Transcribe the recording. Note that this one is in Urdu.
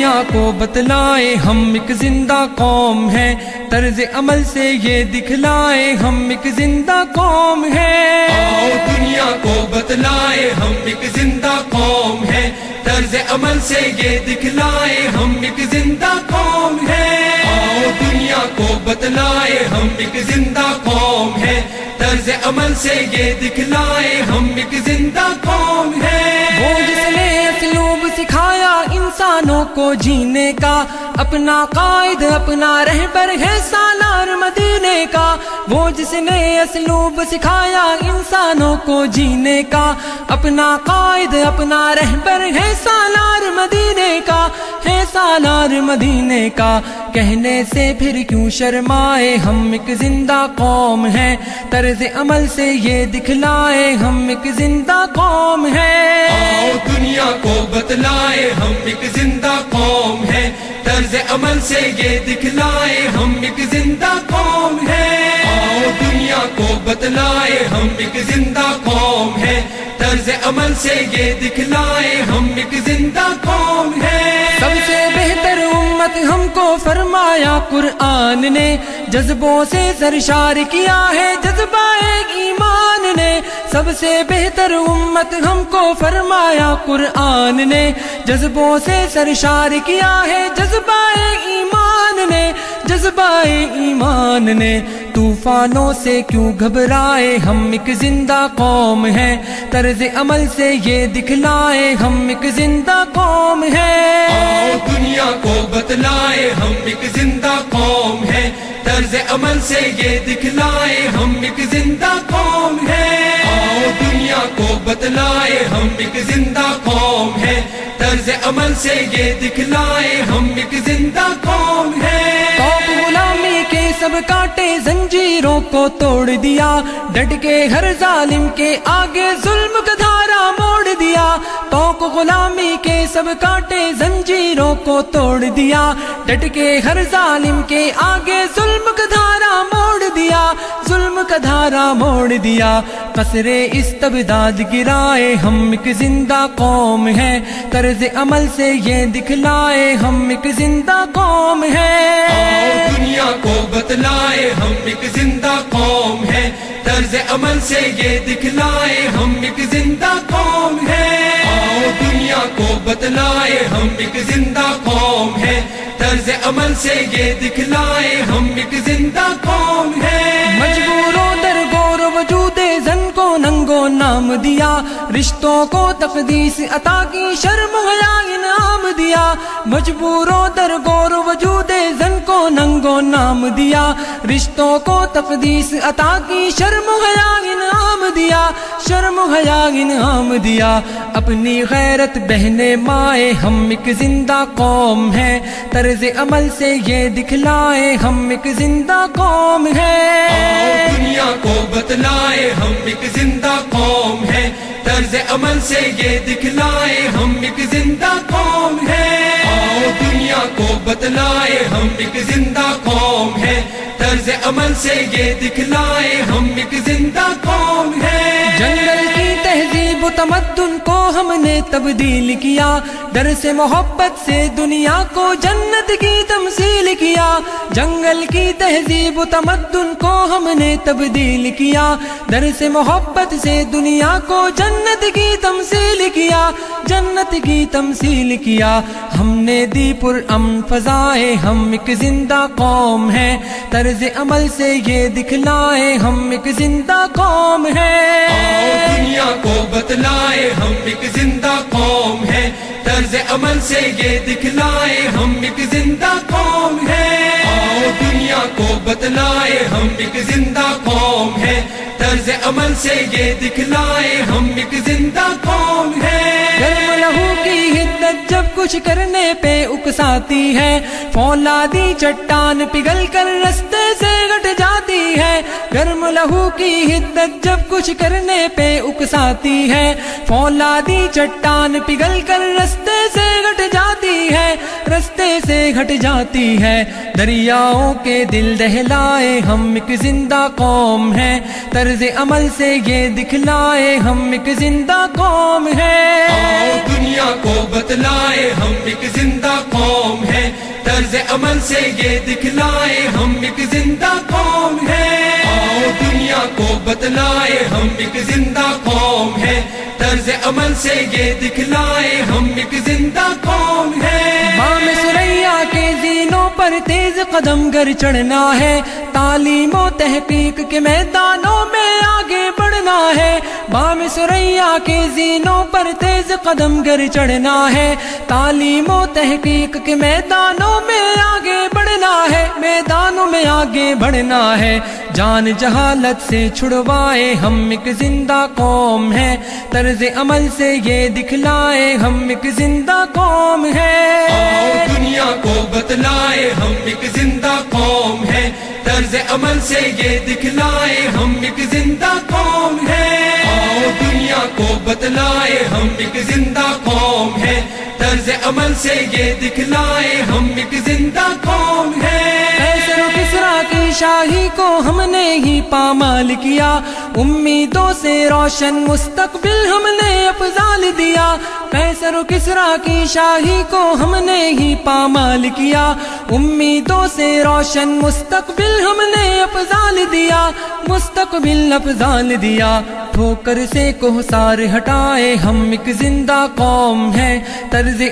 دنیا کو بتلائے ہم ایک زندہ قوم ہیں، طرز عمل سے یہ دکھلائے ہم ایک زندہ قوم ہیں۔ آؤ دنیا کو بتلائے ہم ایک زندہ قوم ہیں، طرز عمل سے یہ دکھلائے ہم ایک زندہ قوم ہیں۔ آؤ دنیا کو بتلائے ہم ایک زندہ قوم ہیں، طرز عمل سے یہ دکھلائے ہم ایک زندہ قوم ہیں۔ وہ جس نے اسلوب سکھایا انسانوں کو جینے کا، اپنا قائد اپنا رہبر ہے سالار مدینے کا۔ وہ جس نے اسلوب سکھایا انسانوں کو جینے کا، اپنا قائد اپنا رہبر ہے سالار مدینے کا، ہے سالار مدینے کا۔ کہنے سے پھر کیوں شرمائے ہم ایک زندہ قوم ہیں، طرز عمل سے یہ دکھلائے ہم ایک زندہ قوم ہیں۔ آؤ دنیا کو بتلائے ہم ایک زندہ قوم ہیں، طرز عمل سے یہ دکھلائے ہم ایک زندہ قوم ہیں۔ آؤ دنیا کو بتلائے ہم ایک زندہ قوم ہیں، طرز عمل سے یہ دکھلائے ہم ایک زندہ قوم ہیں۔ سب سے بہتر امت ہم کو فرمایا قرآن نے، جذبوں سے سرشار کیا ہے جذبہ ایمان نے۔ سب سے بہتر امت ہم کو فرمایا قرآن نے، جذبوں سے سرشار کیا ہے جذبہ ایمان نے، جذبہ ایمان نے۔ طوفانوں سے کیوں گھبرائے ہم ایک زندہ قوم ہیں، طرز عمل سے یہ دکھلائے ہم ایک زندہ قوم ہیں۔ آؤ دنیا کو بتلائے ہم ایک زندہ قوم ہیں، طرز عمل سے یہ دکھلائے ہم ایک زندہ قوم ہیں۔ آؤ دنیا کو بتلائے ہم ایک زندہ قوم ہیں، طرز عمل سے یہ دکھلائے ہم ایک زندہ قوم ہیں۔ توق غلامی کے سب کانٹے زنجیروں کو توڑ دیا، ڈٹ کے ہر ظالم کے آگے ظلم کا دھارا موڑ دیا۔ توق غلامی کے سب کانٹے زنجیروں کو توڑ دیا، ڈٹ کے ہر ظالم کے آگے ظلم کا دھارا موڑ دیا، ظلم کا دھارا موڑ دیا۔ قصر استبداد گرائے ہم ایک زندہ قوم ہیں، طرز عمل سے یہ دکھلائے ہم ایک زندہ قوم ہیں۔ آؤ دنیا کو بتلائے ہم ایک زندہ قوم ہیں، طرز عمل سے یہ دکھلائے ہم ایک زندہ قوم ہیں۔ آؤ دنیا کو بتلائے ہم ایک زندہ قوم ہیں، طرز عمل سے یہ دکھلائے ہم ایک زندہ قوم ہیں۔ مجبوروں در گور وجود زن کو ننگو نام دیا، رشتوں کو تقدیس عطا کی شرم حیا انعام دیا۔ مجبوروں در گور وجود زن کو ننگو نام دیا، رشتوں کو تقدیس عطا کی شرم حیا انعام دیا، شرم حیا انعام دیا۔ اپنی غیرت بہنے مائے ہم ایک زندہ قوم ہیں، طرز عمل سے یہ دکھلائے ہم ایک زندہ قوم ہیں۔ آؤ دنیا کو بتلائے ہم ایک زندہ قوم ہیں، طرز عمل سے یہ دکھلائے ہم ایک زندہ قوم ہیں۔ آؤ دنیا کو بتلائے ہم ایک زندہ قوم ہیں، طرز عمل سے یہ دکھلائے ہم ایک زندہ قوم ہیں۔ جنگل کی تہذیب و تمدن کو ہم نے تبدیل کیا، ڈر سے محبت سے دنیا کو جنت کی تمثیل کیا۔ جنگل کی تہذیب و تمدن کو ہم نے تبدیل کیا، ڈر سے محبت سے دنیا کو جنت کی تمثیل کیا، جنت کی تمثیل کیا۔ ہم نے دی پر امن فضائے ہم ایک زندہ قوم ہیں، طرز عمل سے یہ دکھلائے ہم ایک زندہ قوم ہیں۔ آؤ دنیا کو بتلائے ہم ایک زندہ قوم ہیں، طرز عمل سے یہ دکھلائے ہم ایک زندہ قوم ہیں۔ آؤ دنیا کو بتلائے ہم ایک زندہ قوم ہیں، طرز عمل سے یہ دکھلائے ہم ایک زندہ قوم ہیں۔ گرم لہو کی حدت جب کچھ کرنے پہ اکساتی ہے، فولادی چٹان پگھل کر رستے سے گٹ جاتی ہے۔ گرم لہو کی حدت جب کچھ کرنے پہ اکساتی ہے، فولادی چٹان پگھل کر رستے سے گٹ جاتی ہے، رستے سے گھٹ جاتی ہے، دریاؤں کے دل دہلائے ہم ایک زندہ قوم ہیں، طرز عمل سے یہ دکھلائے ہم ایک زندہ قوم ہیں۔ آؤ دنیا کو بتلائے ہم ایک زندہ قوم ہیں، طرز عمل سے یہ دکھلائے ہم ایک زندہ قوم ہیں۔ آؤ دنیا کو بتلائے ہم ایک زندہ قوم ہیں، طرز عمل سے یہ دکھلائے ہم ایک زندہ قوم ہیں۔ بام ثریا کے زینوں پر تیز قدم گر چڑھنا ہے، تعلیم و تحقیق کے میدانوں میں آگے بڑھنا ہے۔ بام ثریا کے زینوں پر تیز قدم گر چڑھنا ہے، تعلیم و تحقیق کے میدانوں میں آگے بڑھنا ہے، میدانوں میں آگے بڑھنا ہے۔ جان جہالت سے چھڑوائے ہم ایک زندہ قوم ہیں، طرز عمل سے یہ دکھلائے ہم ایک زندہ قوم ہیں۔ آؤ دنیا کو بتلائے ہم ایک زندہ قوم ہیں، طرز عمل سے یہ دکھلائے ہم ایک زندہ قوم ہیں۔ آؤ دنیا کو بتلائے ہم ایک زندہ قوم ہیں، طرز عمل سے یہ دکھلائے ہم ایک زندہ قوم ہیں۔ قیصر و کسریٰ کی شاہی کو ہم نے ہی پامال کیا، امیدوں سے روشن مستقبل ہم نے افضال دیا۔ قیصر و کسریٰ کی شاہی کو ہم نے ہی پامال کیا، امیدوں سے روشن مستقبل ہم نے افضال دیا، مستقبل افضال دیا۔ ٹھوکر سے کوہسار ہٹائے ہم ایک زندہ قوم ہیں، طرز